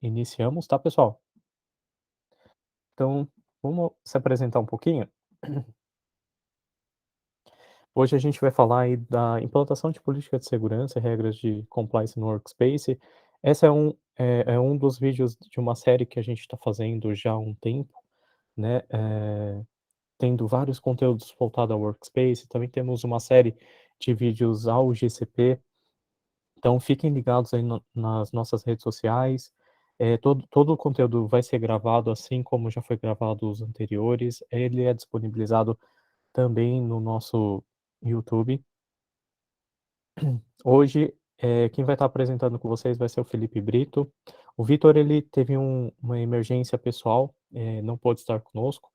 iniciamos, tá, pessoal? Então, vamos se apresentar um pouquinho? Hoje a gente vai falar aí da implantação de política de segurança e regras de compliance no Workspace. Essa é um dos vídeos de uma série que a gente está fazendo já há um tempo, né? Tendo vários conteúdos voltados ao Workspace. Também temos uma série de vídeos ao GCP. Então fiquem ligados aí nas nossas redes sociais. Todo o conteúdo vai ser gravado, assim como já foi gravado os anteriores. Ele é disponibilizado também no nosso YouTube. Hoje, quem vai estar apresentando com vocês vai ser o Felipe Brito. O Vitor, ele teve uma emergência pessoal, não pôde estar conosco.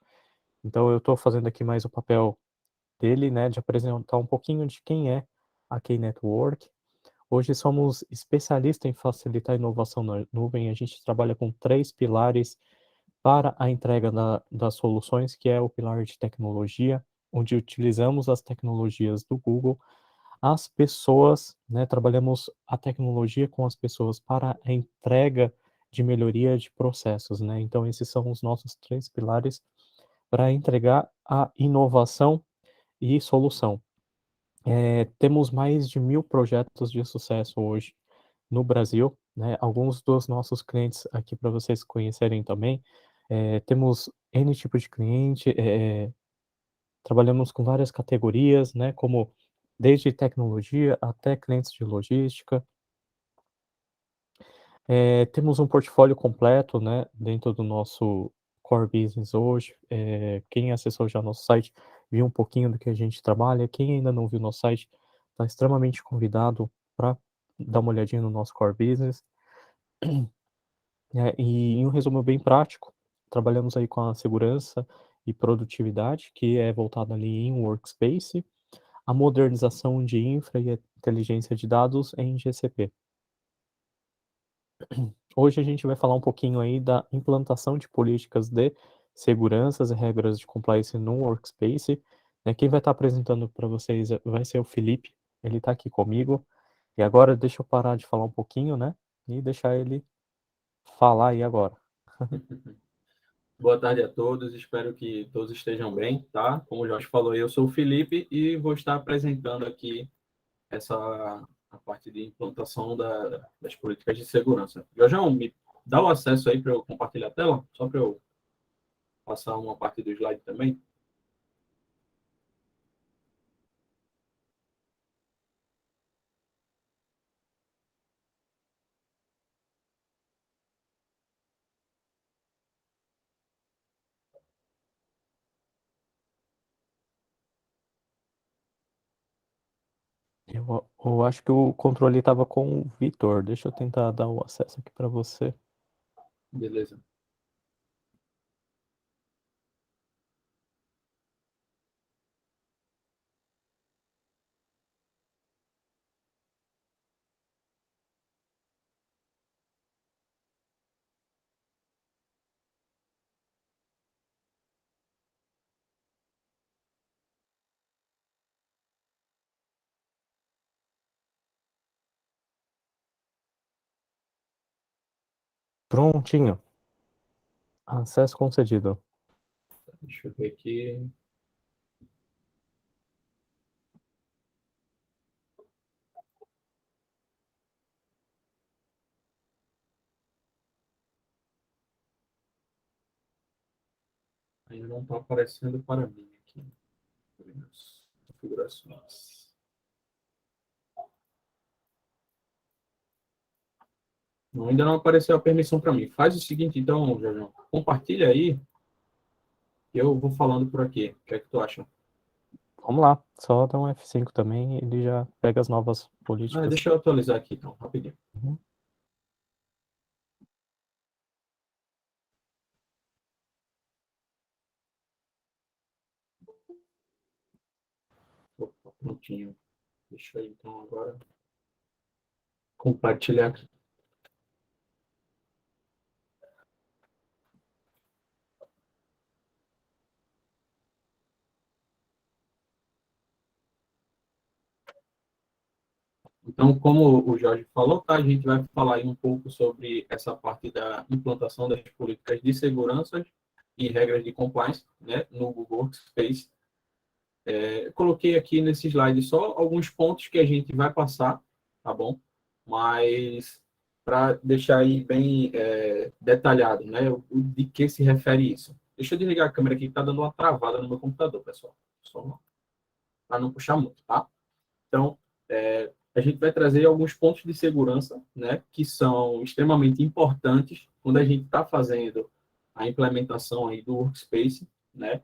Então eu estou fazendo aqui mais o papel dele, né, de apresentar um pouquinho de quem é a Key Network. Hoje somos especialistas em facilitar a inovação na nuvem. A gente trabalha com 3 pilares para a entrega das soluções, que é o pilar de tecnologia, onde utilizamos as tecnologias do Google. As pessoas, né, trabalhamos a tecnologia com as pessoas para a entrega de melhoria de processos, né. Então esses são os nossos 3 pilares para entregar a inovação e solução. Temos mais de 1.000 projetos de sucesso hoje no Brasil, né, alguns dos nossos clientes aqui para vocês conhecerem também, temos N tipos de cliente, trabalhamos com várias categorias, né, como desde tecnologia até clientes de logística. Temos um portfólio completo, né, dentro do nosso core business hoje. Quem acessou já nosso site viu um pouquinho do que a gente trabalha. Quem ainda não viu nosso site, está extremamente convidado para dar uma olhadinha no nosso core business. E em um resumo bem prático, trabalhamos aí com a segurança e produtividade, que é voltada ali em Workspace, a modernização de infra e a inteligência de dados em GCP. Hoje a gente vai falar um pouquinho aí da implantação de políticas de seguranças e regras de compliance no Workspace, né. Quem vai estar apresentando para vocês vai ser o Felipe, ele está aqui comigo. E agora deixa eu parar de falar um pouquinho, né, e deixar ele falar aí agora. Boa tarde a todos, espero que todos estejam bem, tá? Como o Jorge falou, eu sou o Felipe e vou estar apresentando aqui essa a parte de implantação das políticas de segurança. Jorjão, me dá o acesso aí para eu compartilhar a tela, só para eu passar uma parte do slide também. Eu acho que o controle estava com o Vitor, deixa eu tentar dar o acesso aqui para você. Beleza. Prontinho, acesso concedido. Deixa eu ver aqui. Ainda não está aparecendo para mim aqui. Configurações. Não, ainda não apareceu a permissão para mim. Faz o seguinte, então, Jorjão, compartilha aí e eu vou falando por aqui. O que é que tu acha? Vamos lá, só dá um F5 também, ele já pega as novas políticas. Deixa eu atualizar aqui, então, rapidinho. Uhum. Opa, prontinho. Deixa eu, então, agora compartilhar aqui. Então, como o Jorge falou, tá, a gente vai falar aí um pouco sobre essa parte da implantação das políticas de segurança e regras de compliance, né, no Google Workspace. Eu coloquei aqui nesse slide só alguns pontos que a gente vai passar, tá bom? Mas para deixar aí bem detalhado, né, de que se refere isso. Deixa eu desligar a câmera aqui, que está dando uma travada no meu computador, pessoal. Só para não puxar muito, tá? Então, a gente vai trazer alguns pontos de segurança, né, que são extremamente importantes quando a gente está fazendo a implementação aí do Workspace, né?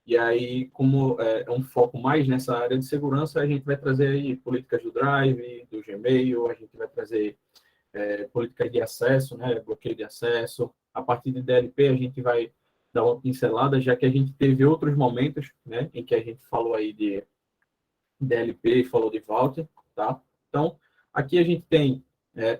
E aí, como é um foco mais nessa área de segurança, a gente vai trazer aí políticas do Drive, do Gmail, a gente vai trazer políticas de acesso, né, bloqueio de acesso. A partir de DLP, a gente vai dar uma pincelada, já que a gente teve outros momentos, né, em que a gente falou aí de DLP e falou de Vault, tá? Então, aqui a gente tem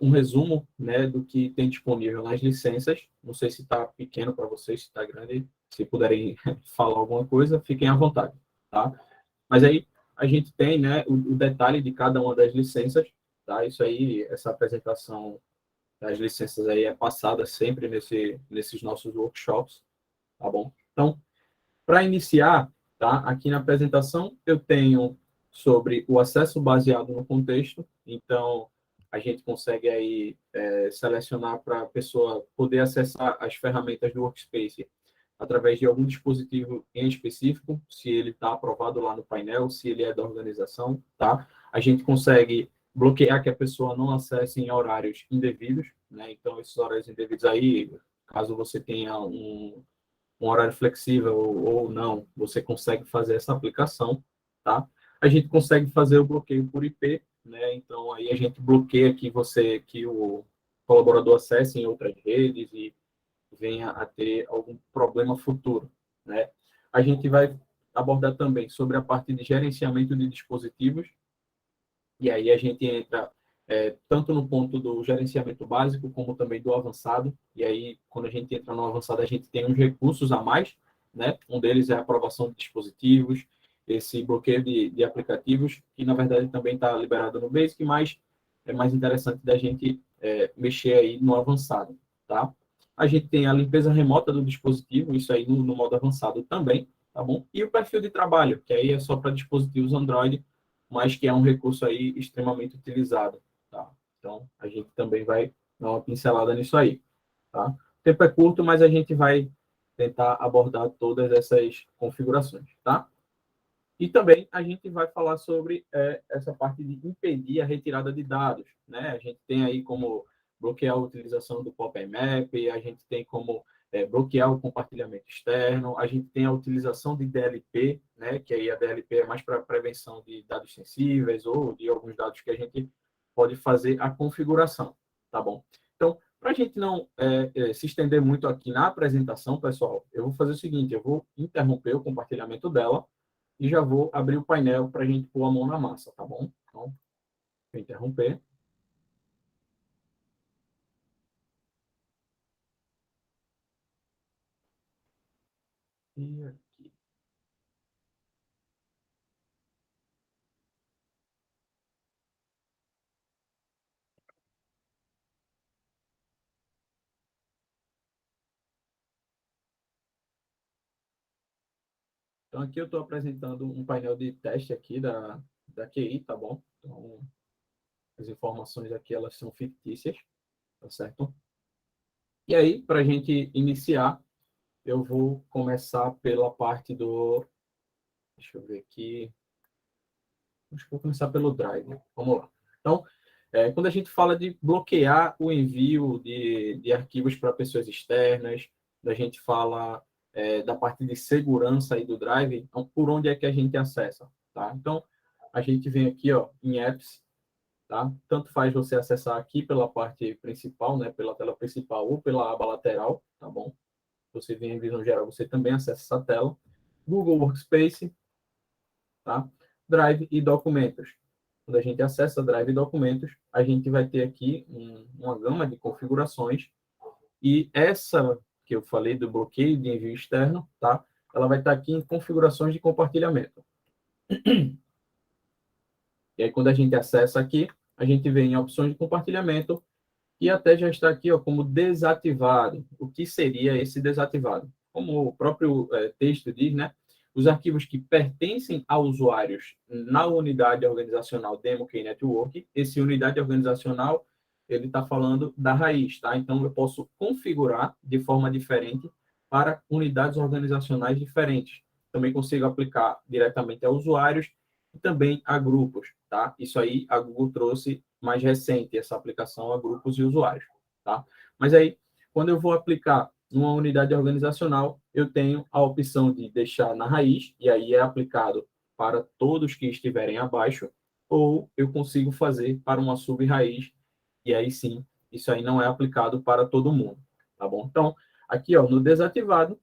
um resumo, né, do que tem disponível nas licenças. Não sei se está pequeno para vocês, se está grande. Se puderem falar alguma coisa, fiquem à vontade, tá? Mas aí a gente tem, né, o detalhe de cada uma das licenças, tá? Isso aí, essa apresentação das licenças aí é passada sempre nesses nossos workshops, tá bom? Então, para iniciar, tá? Aqui na apresentação eu tenho sobre o acesso baseado no contexto. Então, a gente consegue aí selecionar para a pessoa poder acessar as ferramentas do Workspace através de algum dispositivo em específico, se ele está aprovado lá no painel, se ele é da organização, tá? A gente consegue bloquear que a pessoa não acesse em horários indevidos, né? Então, esses horários indevidos aí, caso você tenha um horário flexível ou não, você consegue fazer essa aplicação, tá? A gente consegue fazer o bloqueio por IP, né? Então aí a gente bloqueia que o colaborador acesse em outras redes e venha a ter algum problema futuro, né? A gente vai abordar também sobre a parte de gerenciamento de dispositivos, e aí a gente entra tanto no ponto do gerenciamento básico, como também do avançado. E aí, quando a gente entra no avançado, a gente tem uns recursos a mais, né? Um deles é a aprovação de dispositivos, esse bloqueio de aplicativos, que na verdade também está liberado no Basic, mas é mais interessante da gente mexer aí no avançado, tá? A gente tem a limpeza remota do dispositivo, isso aí no modo avançado também, tá bom? E o perfil de trabalho, que aí é só para dispositivos Android, mas que é um recurso aí extremamente utilizado, tá? Então, a gente também vai dar uma pincelada nisso aí, tá? O tempo é curto, mas a gente vai tentar abordar todas essas configurações, tá? E também a gente vai falar sobre essa parte de impedir a retirada de dados, né? A gente tem aí como bloquear a utilização do POP-IMAP, a gente tem como bloquear o compartilhamento externo, a gente tem a utilização de DLP, né? Que aí a DLP é mais para prevenção de dados sensíveis ou de alguns dados que a gente pode fazer a configuração, tá bom? Então, para a gente não se estender muito aqui na apresentação, pessoal, eu vou fazer o seguinte, eu vou interromper o compartilhamento dela e já vou abrir o painel para a gente pôr a mão na massa, tá bom? Então, vou interromper. E aqui. Então, aqui eu estou apresentando um painel de teste aqui da QI, tá bom? Então, as informações aqui, elas são fictícias, tá certo? E aí, para a gente iniciar, eu vou começar pela parte do... Deixa eu ver aqui. Acho que vou começar pelo Drive. Vamos lá. Então, quando a gente fala de bloquear o envio de arquivos para pessoas externas, a gente fala da parte de segurança aí do Drive, então, por onde é que a gente acessa, tá? Então, a gente vem aqui, ó, em Apps, tá? Tanto faz você acessar aqui pela parte principal, né, pela tela principal ou pela aba lateral, tá bom? Você vem em visão geral, você também acessa essa tela. Google Workspace, tá? Drive e documentos. Quando a gente acessa Drive e documentos, a gente vai ter aqui uma gama de configurações e essa que eu falei do bloqueio de envio externo, tá? Ela vai estar aqui em configurações de compartilhamento. E aí, quando a gente acessa aqui, a gente vem em opções de compartilhamento e até já está aqui ó, como desativado. O que seria esse desativado? Como o próprio texto diz, né? Os arquivos que pertencem a usuários na unidade organizacional Demo Key Network, esse unidade organizacional, ele está falando da raiz, tá? Então, eu posso configurar de forma diferente para unidades organizacionais diferentes. Também consigo aplicar diretamente a usuários e também a grupos, tá? Isso aí a Google trouxe mais recente, essa aplicação a grupos e usuários, tá? Mas aí, quando eu vou aplicar numa unidade organizacional, eu tenho a opção de deixar na raiz, e aí é aplicado para todos que estiverem abaixo, ou eu consigo fazer para uma sub-raiz, e aí sim, isso aí não é aplicado para todo mundo, tá bom? Então, aqui, ó, no desativado,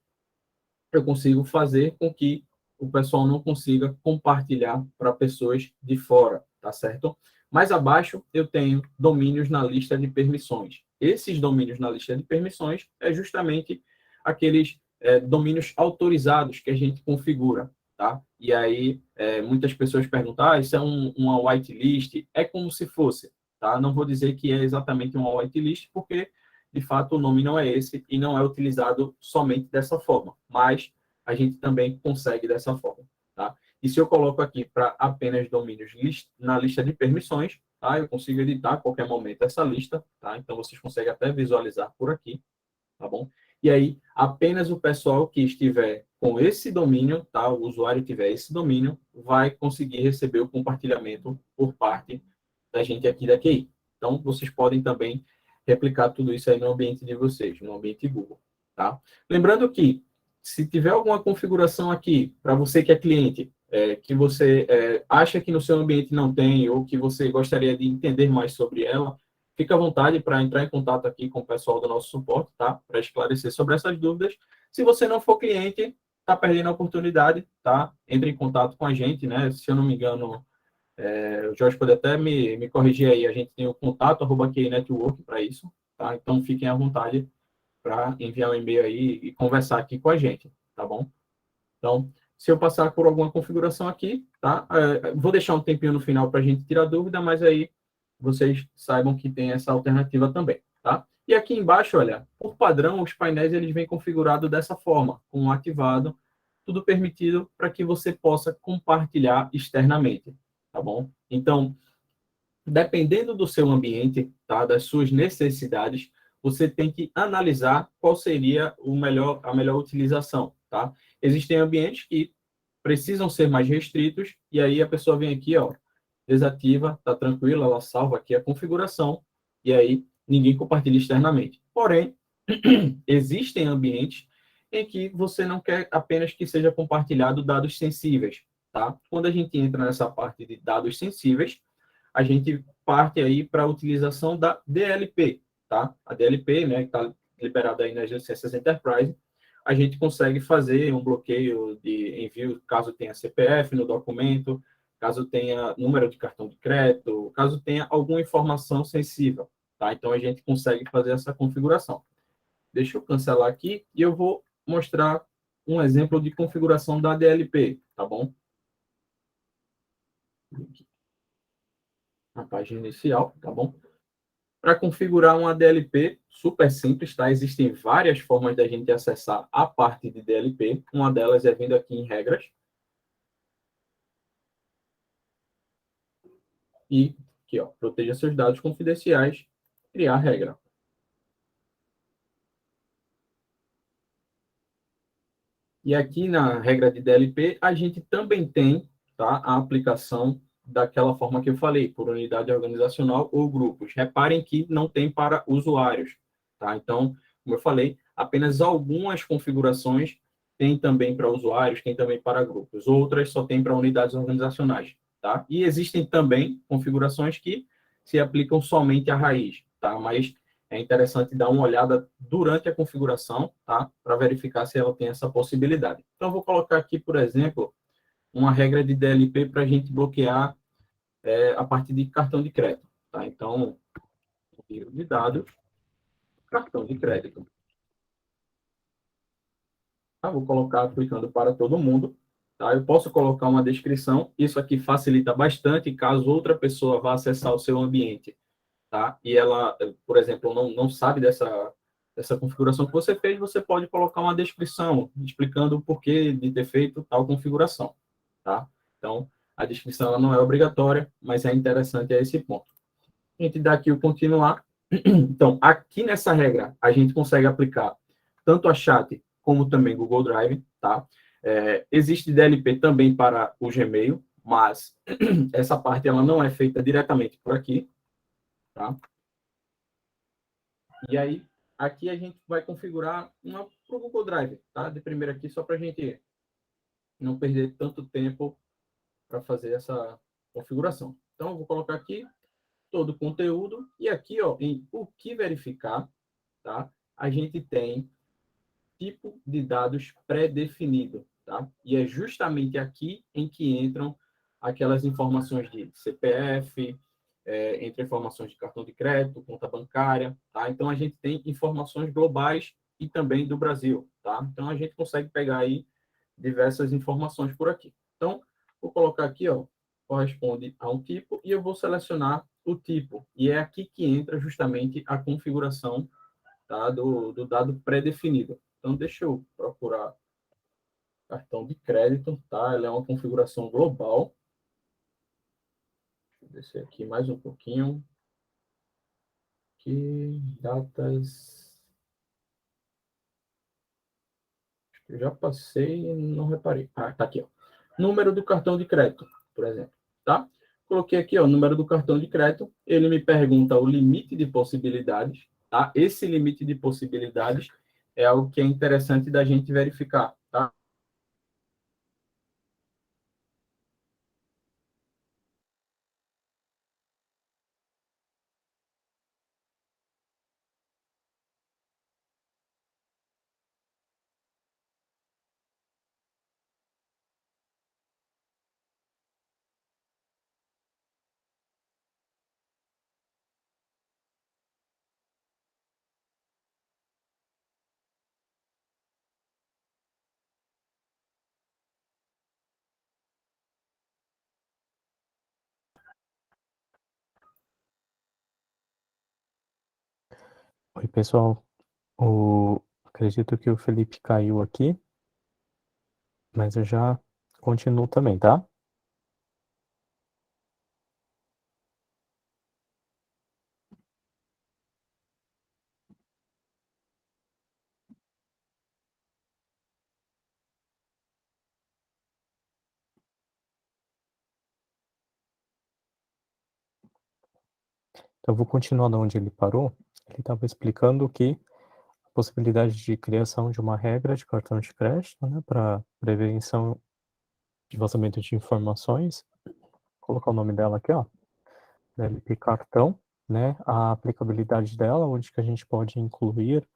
eu consigo fazer com que o pessoal não consiga compartilhar para pessoas de fora, tá certo? Mais abaixo, eu tenho domínios na lista de permissões. Esses domínios na lista de permissões é justamente aqueles domínios autorizados que a gente configura, tá? E aí, muitas pessoas perguntam, isso é uma whitelist? É como se fosse, tá? Não vou dizer que é exatamente uma whitelist, porque de fato o nome não é esse e não é utilizado somente dessa forma, mas a gente também consegue dessa forma, tá? E se eu coloco aqui para apenas domínios na lista de permissões, tá? Eu consigo editar a qualquer momento essa lista, tá? Então vocês conseguem até visualizar por aqui, tá bom? E aí, apenas o pessoal que estiver com esse domínio, tá? O usuário tiver esse domínio, vai conseguir receber o compartilhamento por parte da gente aqui da QI. Então, vocês podem também replicar tudo isso aí no ambiente de vocês, no ambiente Google, tá? Lembrando que, se tiver alguma configuração aqui, para você que é cliente, que você acha que no seu ambiente não tem, ou que você gostaria de entender mais sobre ela, fica à vontade para entrar em contato aqui com o pessoal do nosso suporte, tá? Para esclarecer sobre essas dúvidas. Se você não for cliente, está perdendo a oportunidade, tá? Entre em contato com a gente, né? Se eu não me engano, o Jorge pode até me corrigir aí, a gente tem o contato @QNetwork para isso, tá? Então fiquem à vontade para enviar um e-mail aí e conversar aqui com a gente, tá bom? Então, se eu passar por alguma configuração aqui, tá? Vou deixar um tempinho no final para a gente tirar dúvida, mas aí vocês saibam que tem essa alternativa também, tá? E aqui embaixo, olha, por padrão, os painéis eles vêm configurados dessa forma, com um ativado, tudo permitido para que você possa compartilhar externamente, tá bom? Então, dependendo do seu ambiente, tá, das suas necessidades, você tem que analisar qual seria a melhor utilização, tá? Existem ambientes que precisam ser mais restritos e aí a pessoa vem aqui, ó, desativa, tá tranquila, ela salva aqui a configuração e aí ninguém compartilha externamente. Porém, existem ambientes em que você não quer apenas que seja compartilhado dados sensíveis, tá? Quando a gente entra nessa parte de dados sensíveis, a gente parte aí para a utilização da DLP, tá? A DLP, né, que está liberada aí nas licenças Enterprise, a gente consegue fazer um bloqueio de envio caso tenha CPF no documento, caso tenha número de cartão de crédito, caso tenha alguma informação sensível, tá? Então a gente consegue fazer essa configuração. Deixa eu cancelar aqui e eu vou mostrar um exemplo de configuração da DLP, tá bom? Na página inicial, tá bom? Para configurar uma DLP, super simples, tá? Existem várias formas da gente acessar a parte de DLP. Uma delas é vindo aqui em regras. E aqui, ó, proteja seus dados confidenciais, criar regra. E aqui na regra de DLP, a gente também tem, tá, a aplicação daquela forma que eu falei, por unidade organizacional ou grupos. Reparem que não tem para usuários, tá? Então, como eu falei, apenas algumas configurações tem também para usuários, tem também para grupos. Outras só tem para unidades organizacionais, tá? E existem também configurações que se aplicam somente à raiz, tá? Mas é interessante dar uma olhada durante a configuração, tá? Para verificar se ela tem essa possibilidade. Então, eu vou colocar aqui, por exemplo, uma regra de DLP para a gente bloquear a partir de cartão de crédito, tá? Então, envio de dados, cartão de crédito. Tá? Vou colocar aplicando para todo mundo, tá? Eu posso colocar uma descrição, isso aqui facilita bastante caso outra pessoa vá acessar o seu ambiente, tá? E ela, por exemplo, não sabe dessa configuração que você fez, você pode colocar uma descrição explicando o porquê de ter feito tal configuração, tá? Então, a descrição ela não é obrigatória, mas é interessante a esse ponto. A gente dá aqui o continuar. Então, aqui nessa regra, a gente consegue aplicar tanto a chat como também Google Drive, tá? Existe DLP também para o Gmail, mas essa parte ela não é feita diretamente por aqui, tá? E aí, aqui a gente vai configurar uma para o Google Drive, tá? De primeiro aqui, só para a gente não perder tanto tempo para fazer essa configuração. Então, eu vou colocar aqui todo o conteúdo e aqui, ó, em o que verificar, tá? A gente tem tipo de dados pré-definido, tá? E é justamente aqui em que entram aquelas informações de CPF, entre informações de cartão de crédito, conta bancária, tá? Então a gente tem informações globais e também do Brasil, tá? Então a gente consegue pegar aí diversas informações por aqui. Então, vou colocar aqui, ó, corresponde a um tipo e eu vou selecionar o tipo. E é aqui que entra justamente a configuração, tá, do dado pré-definido. Então, deixa eu procurar cartão de crédito, tá? Ela é uma configuração global. Deixa eu descer aqui mais um pouquinho. Aqui, datas. Acho que eu já passei e não reparei. Ah, tá aqui, ó. Número do cartão de crédito, por exemplo, tá? Coloquei aqui, ó, o número do cartão de crédito. Ele me pergunta o limite de possibilidades, tá? Esse limite de possibilidades é algo que é interessante da gente verificar, tá? Oi, pessoal. Acredito que o Felipe caiu aqui, mas eu já continuo também, tá? Então, eu vou continuar de onde ele parou. Ele estava explicando que a possibilidade de criação de uma regra de cartão de crédito, né, para prevenção de vazamento de informações. Vou colocar o nome dela aqui, ó, DLP cartão, né, a aplicabilidade dela, onde que a gente pode incluir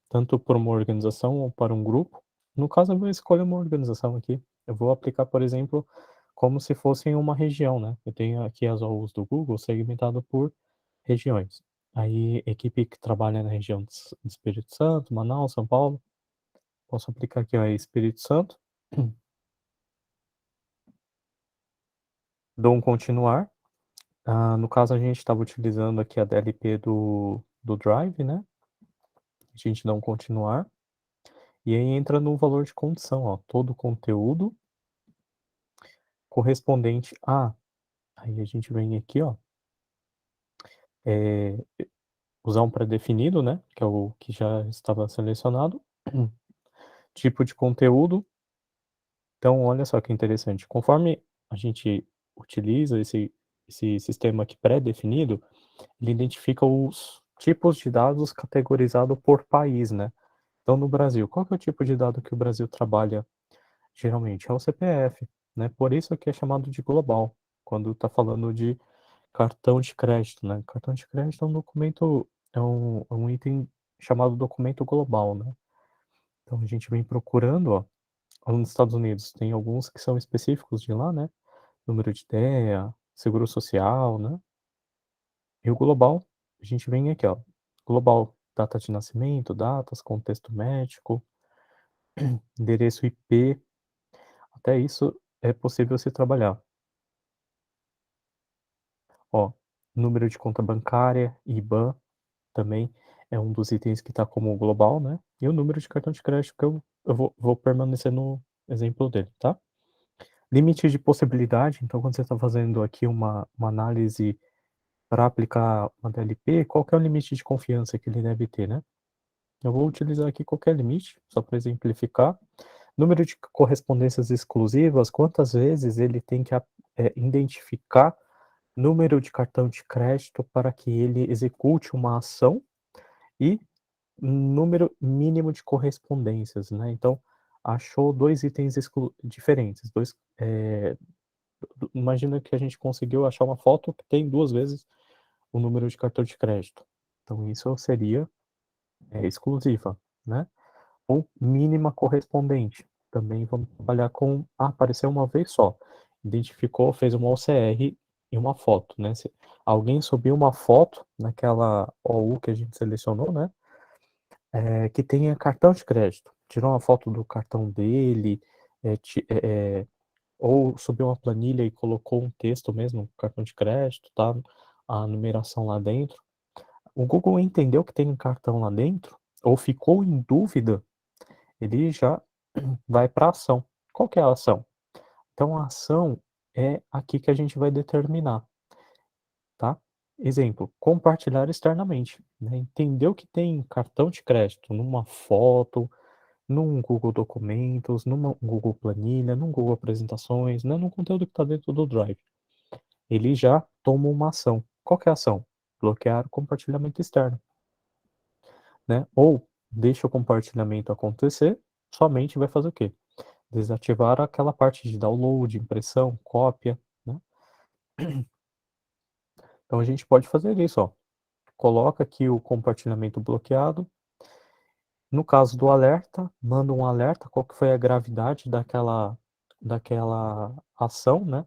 tanto para uma organização ou para um grupo. No caso, eu vou escolher uma organização aqui. Eu vou aplicar, por exemplo, como se fosse em uma região, né? Eu tenho aqui as OUs do Google segmentado por regiões. Aí, equipe que trabalha na região de Espírito Santo, Manaus, São Paulo, posso aplicar aqui, ó, Espírito Santo. Dou um continuar. No caso, a gente estava utilizando aqui a DLP do Drive, né? A gente dá um continuar. E aí entra no valor de condição, ó, todo o conteúdo correspondente a. Aí a gente vem aqui, ó, é, usar um pré-definido, né, que é o que já estava selecionado. Tipo de conteúdo. Então, olha só que interessante. Conforme a gente utiliza esse sistema aqui pré-definido, ele identifica os tipos de dados categorizado por país, né? Então, no Brasil, qual que é o tipo de dado que o Brasil trabalha geralmente? É o CPF, né? Por isso que é chamado de global, quando está falando de cartão de crédito, né? Cartão de crédito é um documento, é um item chamado documento global, né? Então a gente vem procurando, ó, nos Estados Unidos tem alguns que são específicos de lá, né? Número de ideia, seguro social, né? E o global, a gente vem aqui, ó, global, data de nascimento, datas, contexto médico, endereço IP. até isso é possível se trabalhar. Ó, número de conta bancária, IBAN, também é um dos itens que está como global, né? E o número de cartão de crédito que eu vou permanecer no exemplo dele, tá? Limite de possibilidade, então quando você está fazendo aqui uma análise para aplicar uma DLP, qual que é o limite de confiança que ele deve ter, né? Eu vou utilizar aqui qualquer limite, só para exemplificar. Número de correspondências exclusivas, quantas vezes ele tem que identificar número de cartão de crédito para que ele execute uma ação e número mínimo de correspondências, né? Então, achou dois itens diferentes. Imagina que a gente conseguiu achar uma foto que tem duas vezes o número de cartão de crédito. Então, isso seria exclusiva, né? Ou mínima correspondente. Também vamos trabalhar com apareceu uma vez só. Identificou, fez uma OCR e uma foto, né? Se alguém subiu uma foto naquela OU que a gente selecionou, né? Que tenha cartão de crédito. Tirou uma foto do cartão dele, é, ti- é, é, ou subiu uma planilha e colocou um texto mesmo, cartão de crédito, tá? A numeração lá dentro. O Google entendeu que tem um cartão lá dentro, ou ficou em dúvida, ele já vai para a ação. Qual que é a ação? Então, a ação é aqui que a gente vai determinar, tá? Exemplo, compartilhar externamente. Né? Entendeu que tem cartão de crédito numa foto, num Google Documentos, numa Google Planilha, num Google Apresentações, né? No conteúdo que está dentro do Drive. Ele já toma uma ação. Qual que é a ação? Bloquear o compartilhamento externo. Né? Ou deixa o compartilhamento acontecer, somente vai fazer o quê? Desativar aquela parte de download, impressão, cópia, né? Então a gente pode fazer isso, ó. Coloca aqui o compartilhamento bloqueado. No caso do alerta, manda um alerta, qual que foi a gravidade daquela ação, né?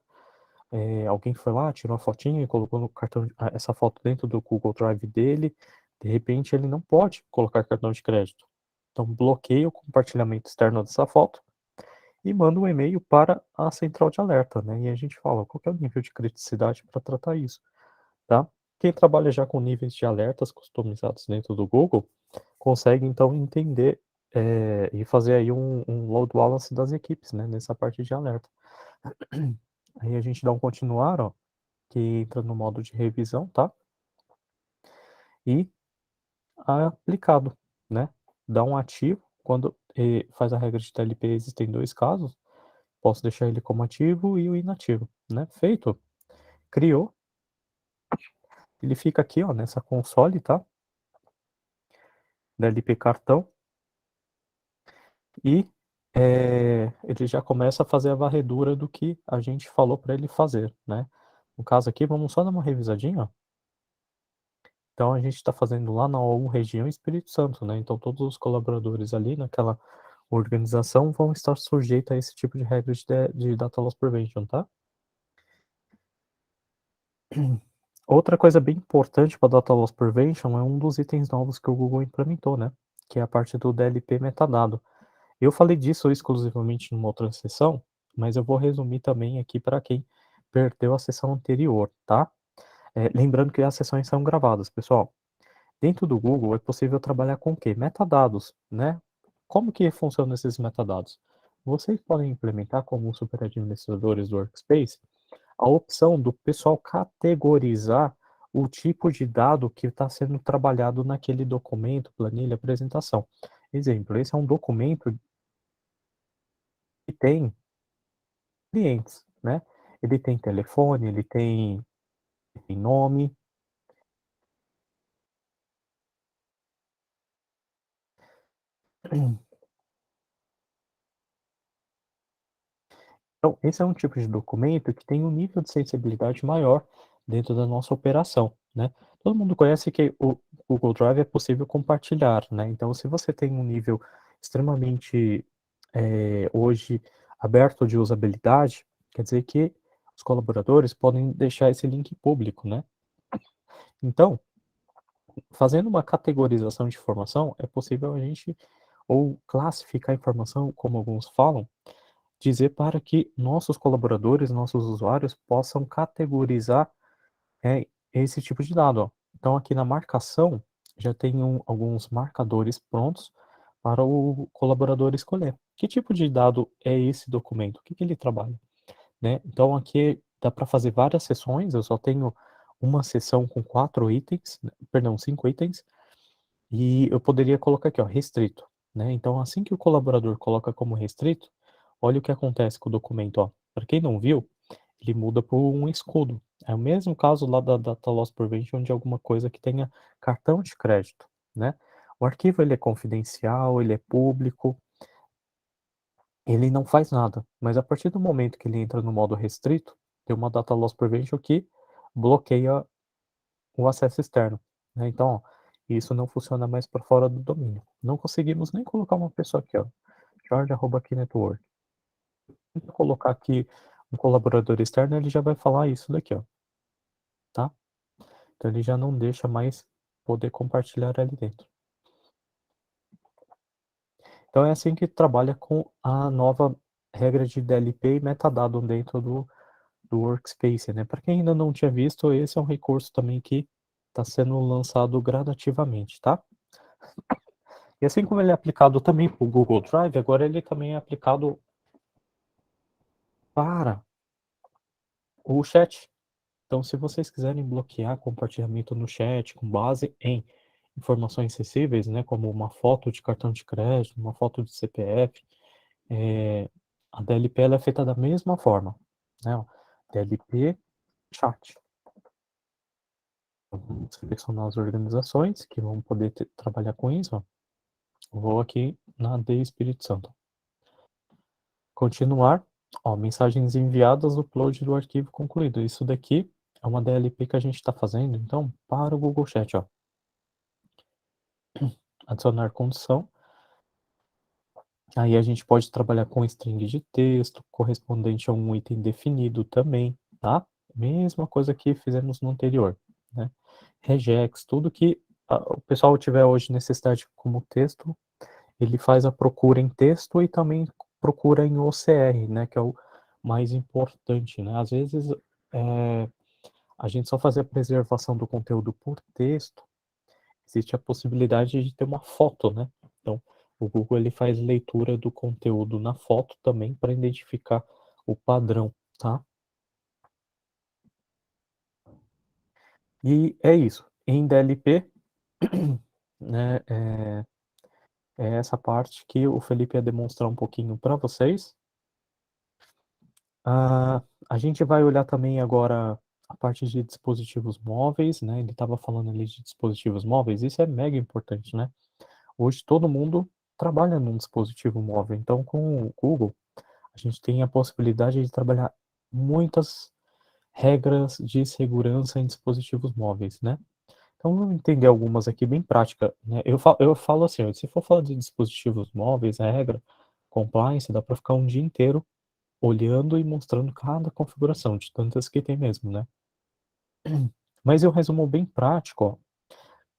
Alguém foi lá, tirou a fotinha e colocou no cartão, essa foto dentro do Google Drive dele. De repente ele não pode colocar cartão de crédito. Então bloqueia o compartilhamento externo dessa foto e manda um e-mail para a central de alerta, né? E a gente fala qual que é o nível de criticidade para tratar isso, tá? Quem trabalha já com níveis de alertas customizados dentro do Google consegue então entender e fazer aí um load balance das equipes, né? Nessa parte de alerta. Aí a gente dá um continuar, ó, que entra no modo de revisão, tá? E aplicado, né? Dá um ativo quando faz a regra de TLP, existem dois casos. Posso deixar ele como ativo e o inativo, né? Feito, criou, ele fica aqui, ó, nessa console, tá? Da LP cartão e ele já começa a fazer a varredura do que a gente falou para ele fazer, né? No caso aqui, vamos só dar uma revisadinha, ó. Então a gente está fazendo lá na OU Região Espírito Santo, né? Então todos os colaboradores ali naquela organização vão estar sujeitos a esse tipo de regra de Data Loss Prevention, tá? Outra coisa bem importante para Data Loss Prevention é um dos itens novos que o Google implementou, né? Que é a parte do DLP metadado. Eu falei disso exclusivamente numa outra sessão, mas eu vou resumir também aqui para quem perdeu a sessão anterior, tá? Lembrando que as sessões são gravadas, pessoal. Dentro do Google é possível trabalhar com o quê? Metadados, né? Como que funcionam esses metadados? Vocês podem implementar como superadministradores do Workspace a opção do pessoal categorizar o tipo de dado que está sendo trabalhado naquele documento, planilha, apresentação. Exemplo, esse é um documento que tem clientes, né? Ele tem telefone, tem nome. Então, esse é um tipo de documento que tem um nível de sensibilidade maior dentro da nossa operação, né? Todo mundo conhece que o Google Drive é possível compartilhar, né? Então, se você tem um nível extremamente, hoje, aberto de usabilidade, quer dizer que os colaboradores podem deixar esse link público, né? Então, fazendo uma categorização de informação, é possível a gente ou classificar a informação, como alguns falam, dizer para que nossos colaboradores, nossos usuários possam categorizar esse tipo de dado. Ó. Então, aqui na marcação, já tem alguns marcadores prontos para o colaborador escolher. Que tipo de dado é esse documento? O que ele trabalha? Né? Então, aqui dá para fazer várias sessões, eu só tenho uma sessão com 4 itens, perdão, 5 itens, e eu poderia colocar aqui, ó, restrito. Né? Então, assim que o colaborador coloca como restrito, olha o que acontece com o documento. Para quem não viu, ele muda para um escudo. É o mesmo caso lá da Data Loss Prevention de alguma coisa que tenha cartão de crédito, né? O arquivo ele é confidencial, ele é público, ele não faz nada, mas a partir do momento que ele entra no modo restrito, tem uma Data Loss Prevention que bloqueia o acesso externo, né? Então, ó, isso não funciona mais para fora do domínio. Não conseguimos nem colocar uma pessoa aqui, ó, George@keynetwork. Se eu colocar aqui um colaborador externo, ele já vai falar isso daqui, ó, tá? Então ele já não deixa mais poder compartilhar ali dentro. Então é assim que trabalha com a nova regra de DLP e metadado dentro do Workspace, né? Para quem ainda não tinha visto, esse é um recurso também que está sendo lançado gradativamente, tá? E assim como ele é aplicado também para o Google Drive, agora ele também é aplicado para o chat. Então, se vocês quiserem bloquear compartilhamento no chat com base em informações sensíveis, né, como uma foto de cartão de crédito, uma foto de CPF, a DLP ela é feita da mesma forma, né? Ó, DLP chat. Então, vamos selecionar as organizações que vão poder trabalhar com isso. Ó. Vou aqui na D Espírito Santo. Continuar. Ó, mensagens enviadas, upload do arquivo concluído. Isso daqui é uma DLP que a gente está fazendo, então, para o Google Chat. Ó. Adicionar condição. Aí a gente pode trabalhar com string de texto, correspondente a um item definido também, tá? Mesma coisa que fizemos no anterior, né? Regex, tudo que o pessoal tiver hoje necessidade como texto, ele faz a procura em texto e também procura em OCR, né? Que é o mais importante, né? Às vezes a gente só fazer a preservação do conteúdo por texto, existe a possibilidade de ter uma foto, né? Então, o Google ele faz leitura do conteúdo na foto também para identificar o padrão, tá? E é isso. Em DLP, né, é essa parte que o Felipe ia demonstrar um pouquinho para vocês. A gente vai olhar também agora a parte de dispositivos móveis, né? Ele estava falando ali de dispositivos móveis, isso é mega importante, né? Hoje todo mundo trabalha num dispositivo móvel, então com o Google a gente tem a possibilidade de trabalhar muitas regras de segurança em dispositivos móveis, né? Então vamos entender algumas aqui bem práticas, né? Eu falo assim, ó, se for falar de dispositivos móveis, a regra, compliance, dá para ficar um dia inteiro olhando e mostrando cada configuração, de tantas que tem mesmo, né? Mas eu resumo bem prático, ó.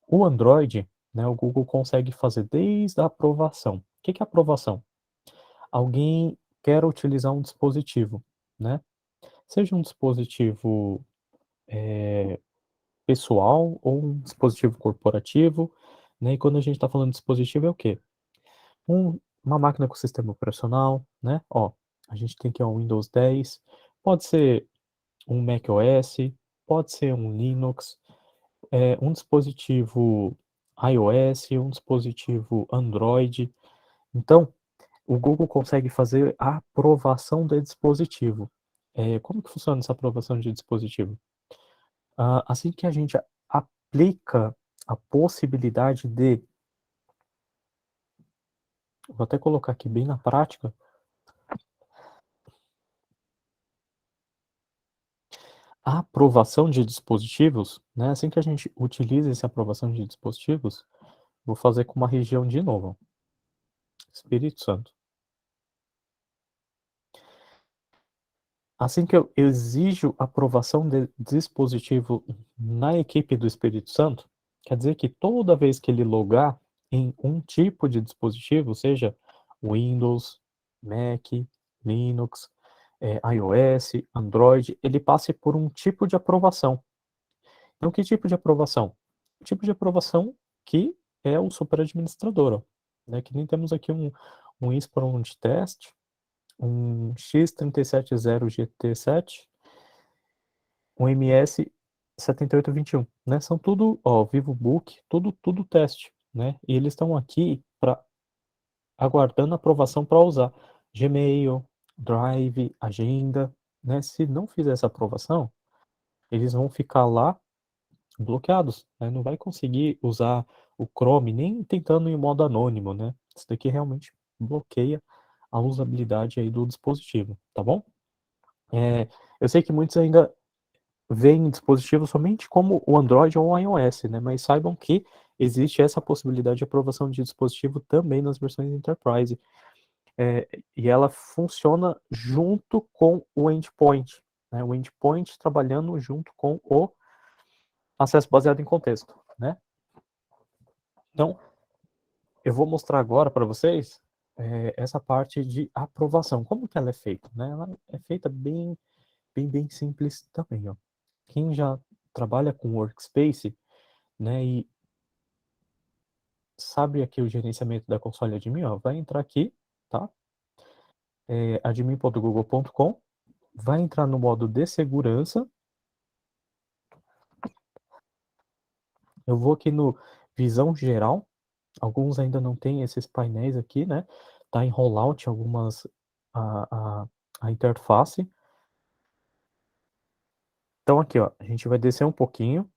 O Android, né, o Google consegue fazer desde a aprovação. O que é aprovação? Alguém quer utilizar um dispositivo, né? Seja um dispositivo pessoal ou um dispositivo corporativo, né? E quando a gente está falando de dispositivo é o quê? Uma máquina com sistema operacional, né? Ó, a gente tem aqui o Windows 10, pode ser um macOS, pode ser um Linux, um dispositivo iOS, um dispositivo Android. Então, o Google consegue fazer a aprovação do dispositivo. Como que funciona essa aprovação de dispositivo? Assim que a gente aplica a possibilidade de, vou até colocar aqui bem na prática, a aprovação de dispositivos, né? Assim que a gente utiliza essa aprovação de dispositivos, vou fazer com uma região de novo, Espírito Santo. Assim que eu exijo aprovação de dispositivo na equipe do Espírito Santo, quer dizer que toda vez que ele logar em um tipo de dispositivo, seja Windows, Mac, Linux, iOS, Android, ele passe por um tipo de aprovação. Então, que tipo de aprovação? O tipo de aprovação que é o superadministrador, ó, né? Que nem temos aqui um ISPROM de teste, um X370GT7, um MS 7821, né? São tudo, ó, VivoBook, tudo teste, né? E eles estão aqui para aguardando aprovação para usar Gmail, Drive, Agenda, né? Se não fizer essa aprovação, eles vão ficar lá bloqueados, né? Não vai conseguir usar o Chrome nem tentando em modo anônimo, né? Isso daqui realmente bloqueia a usabilidade aí do dispositivo, tá bom? Eu sei que muitos ainda veem dispositivos somente como o Android ou o iOS, né? Mas saibam que existe essa possibilidade de aprovação de dispositivo também nas versões Enterprise. E ela funciona junto com o endpoint, né? O endpoint trabalhando junto com o acesso baseado em contexto, né? Então, eu vou mostrar agora para vocês essa parte de aprovação. Como que ela é feita, né? Ela é feita bem simples também, ó. Quem já trabalha com Workspace, né, e sabe aqui o gerenciamento da console admin, ó, vai entrar aqui, tá? Admin.google.com, vai entrar no modo de segurança. Eu vou aqui no visão geral. Alguns ainda não têm esses painéis aqui, né? Tá em rollout algumas a interface. Então aqui, ó, a gente vai descer um pouquinho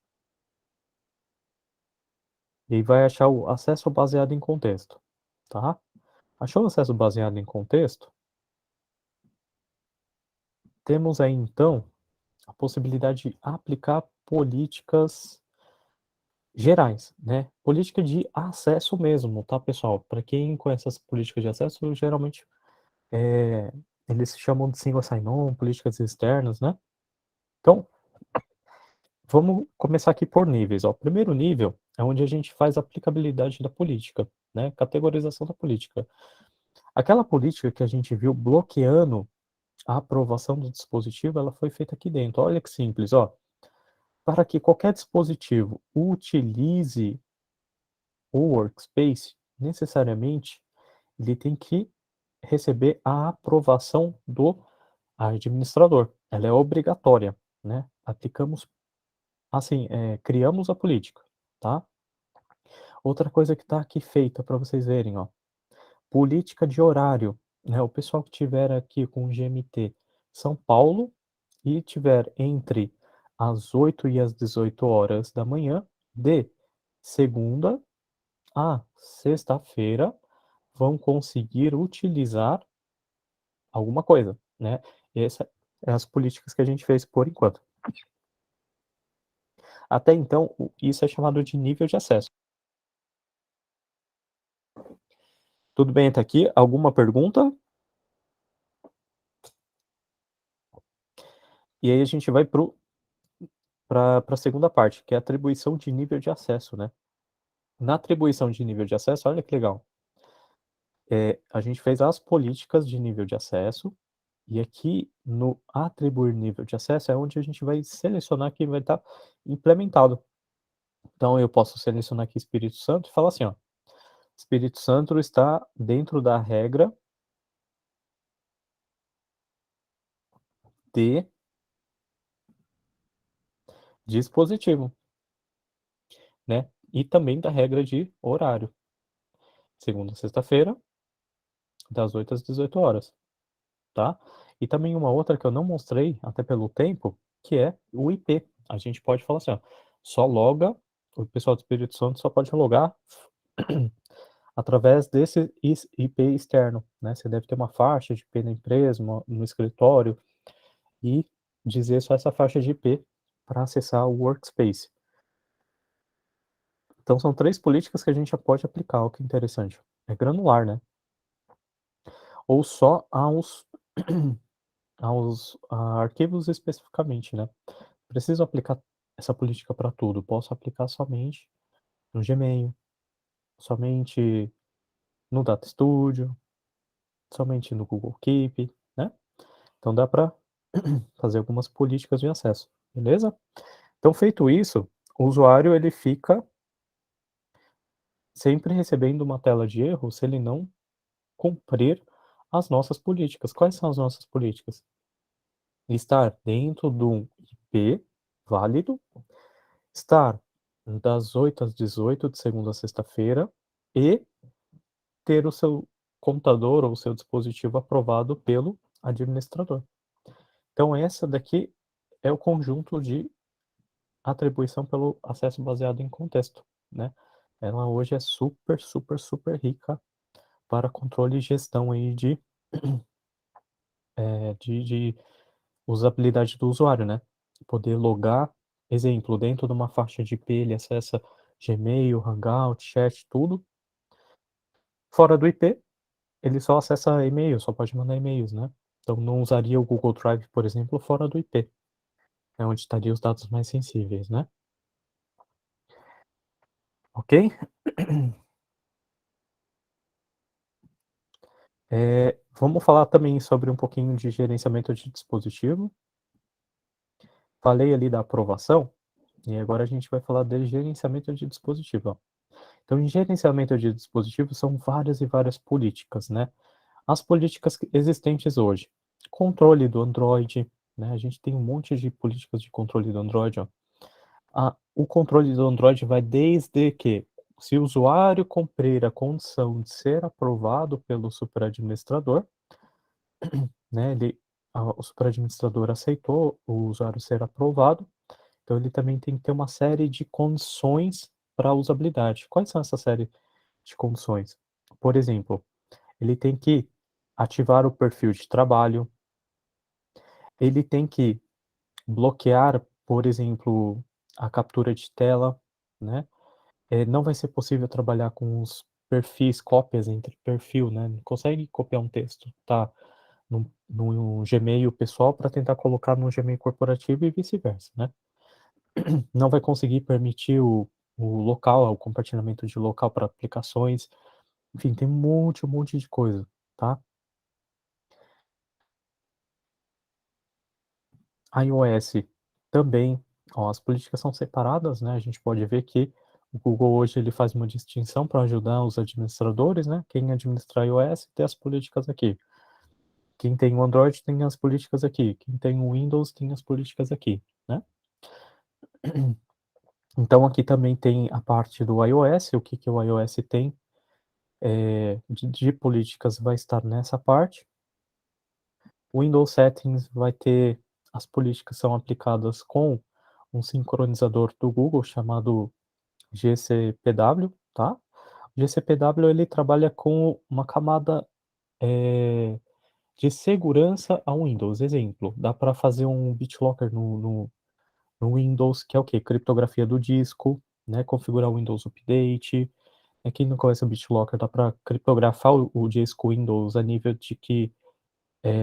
e vai achar o acesso baseado em contexto, tá? Achou o acesso baseado em contexto? Temos aí então a possibilidade de aplicar políticas gerais, né? Política de acesso mesmo, tá, pessoal? Para quem conhece as políticas de acesso, geralmente eles se chamam de single sign-on, políticas externas, né? Então, vamos começar aqui por níveis. Ó. O primeiro nível é onde a gente faz a aplicabilidade da política, né? Categorização da política. Aquela política que a gente viu bloqueando a aprovação do dispositivo, ela foi feita aqui dentro. Olha que simples, ó. Para que qualquer dispositivo utilize o Workspace, necessariamente ele tem que receber a aprovação do administrador. Ela é obrigatória, né? Aplicamos, assim, criamos a política, tá? Outra coisa que está aqui feita para vocês verem, ó. Política de horário, né? O pessoal que tiver aqui com GMT São Paulo e tiver entre as 8 e as 18 horas da manhã, de segunda a sexta-feira, vão conseguir utilizar alguma coisa, né? E essas é as políticas que a gente fez por enquanto. Até então, isso é chamado de nível de acesso. Tudo bem até aqui? Alguma pergunta? E aí a gente vai para a segunda parte, que é a atribuição de nível de acesso, né? Na atribuição de nível de acesso, olha que legal. A gente fez as políticas de nível de acesso, e aqui no atribuir nível de acesso é onde a gente vai selecionar que vai estar implementado. Então eu posso selecionar aqui Espírito Santo e falar assim, ó, Espírito Santo está dentro da regra de dispositivo, né? E também da regra de horário. Segunda a sexta-feira, das 8 às 18 horas, tá? E também uma outra que eu não mostrei, até pelo tempo, que é o IP. A gente pode falar assim, ó, só loga, o pessoal do Espírito Santo só pode logar através desse IP externo, né? Você deve ter uma faixa de IP na empresa, no escritório, e dizer só essa faixa de IP para acessar o Workspace. Então são três políticas que a gente já pode aplicar, o que é interessante. É granular, né? Ou só aos arquivos especificamente, né? Preciso aplicar essa política para tudo. Posso aplicar somente no Gmail, somente no Data Studio, somente no Google Keep, Então dá para fazer algumas políticas de acesso, beleza? Então feito isso, o usuário ele fica sempre recebendo uma tela de erro se ele não cumprir as nossas políticas. Quais são as nossas políticas? Estar dentro do IP válido, estar das 8 às 18 de segunda a sexta-feira e ter o seu computador ou o seu dispositivo aprovado pelo administrador. Então essa daqui é o conjunto de atribuição pelo acesso baseado em contexto, né? Ela hoje é super, super, super rica para controle e gestão aí de usabilidade do usuário, né? Poder logar, exemplo, dentro de uma faixa de IP ele acessa Gmail, Hangout, chat, tudo. Fora do IP, ele só acessa e-mail, só pode mandar e-mails, né? Então não usaria o Google Drive, por exemplo, fora do IP. É onde estariam os dados mais sensíveis, né? Ok? Vamos falar também sobre um pouquinho de gerenciamento de dispositivo. Falei ali da aprovação, e agora a gente vai falar de gerenciamento de dispositivo. Ó. Então, em gerenciamento de dispositivo são várias e várias políticas, né? As políticas existentes hoje. Controle do Android, né? A gente tem um monte de políticas de controle do Android, ó. O controle do Android vai desde que, se o usuário cumprir a condição de ser aprovado pelo superadministrador, né, o superadministrador aceitou o usuário ser aprovado, então ele também tem que ter uma série de condições para a usabilidade. Quais são essa série de condições? Por exemplo, ele tem que ativar o perfil de trabalho, ele tem que bloquear, por exemplo, a captura de tela, né? Não vai ser possível trabalhar com os perfis, cópias entre perfil, né? Não consegue copiar um texto, tá? No Gmail pessoal para tentar colocar no Gmail corporativo e vice-versa, né? Não vai conseguir permitir o local, o compartilhamento de local para aplicações, enfim, tem um monte de coisa, tá? iOS também, ó, as políticas são separadas, né? A gente pode ver que o Google hoje ele faz uma distinção para ajudar os administradores, né? Quem administra iOS tem as políticas aqui. Quem tem o Android tem as políticas aqui. Quem tem o Windows tem as políticas aqui, né? Então aqui também tem a parte do iOS, o que que o iOS tem de políticas vai estar nessa parte. O Windows Settings vai ter as políticas são aplicadas com um sincronizador do Google chamado GCPW, tá? O GCPW ele trabalha com uma camada de segurança ao Windows. Exemplo, dá para fazer um BitLocker no Windows, que é o quê? Criptografia do disco, né? Configurar o Windows Update. Quem não conhece o BitLocker, dá para criptografar o disco Windows a nível de que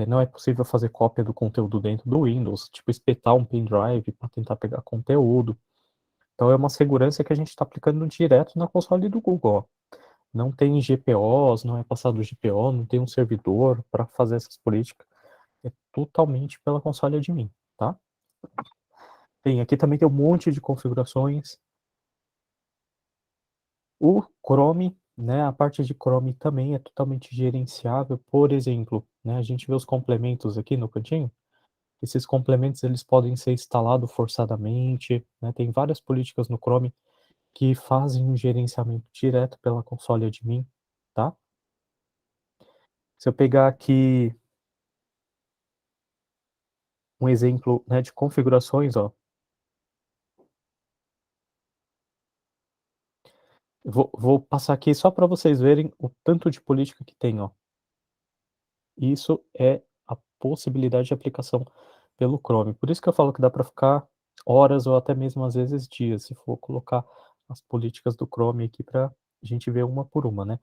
não é possível fazer cópia do conteúdo dentro do Windows, tipo espetar um pendrive para tentar pegar conteúdo. Então é uma segurança que a gente está aplicando direto na console do Google. Ó. Não tem GPOs, não é passado GPO, não tem um servidor para fazer essas políticas. É totalmente pela console admin, tá? Aqui também tem um monte de configurações. O Chrome, né, a parte de Chrome também é totalmente gerenciável. Por exemplo, né, a gente vê os complementos aqui no cantinho. Esses complementos eles podem ser instalados forçadamente, né? Tem várias políticas no Chrome que fazem um gerenciamento direto pela console admin, tá? Se eu pegar aqui um exemplo, né, de configurações, ó, vou passar aqui só para vocês verem o tanto de política que tem, ó. Isso é a possibilidade de aplicação pelo Chrome. Por isso que eu falo que dá para ficar horas ou até mesmo às vezes dias, se for colocar as políticas do Chrome aqui para a gente ver uma por uma, né?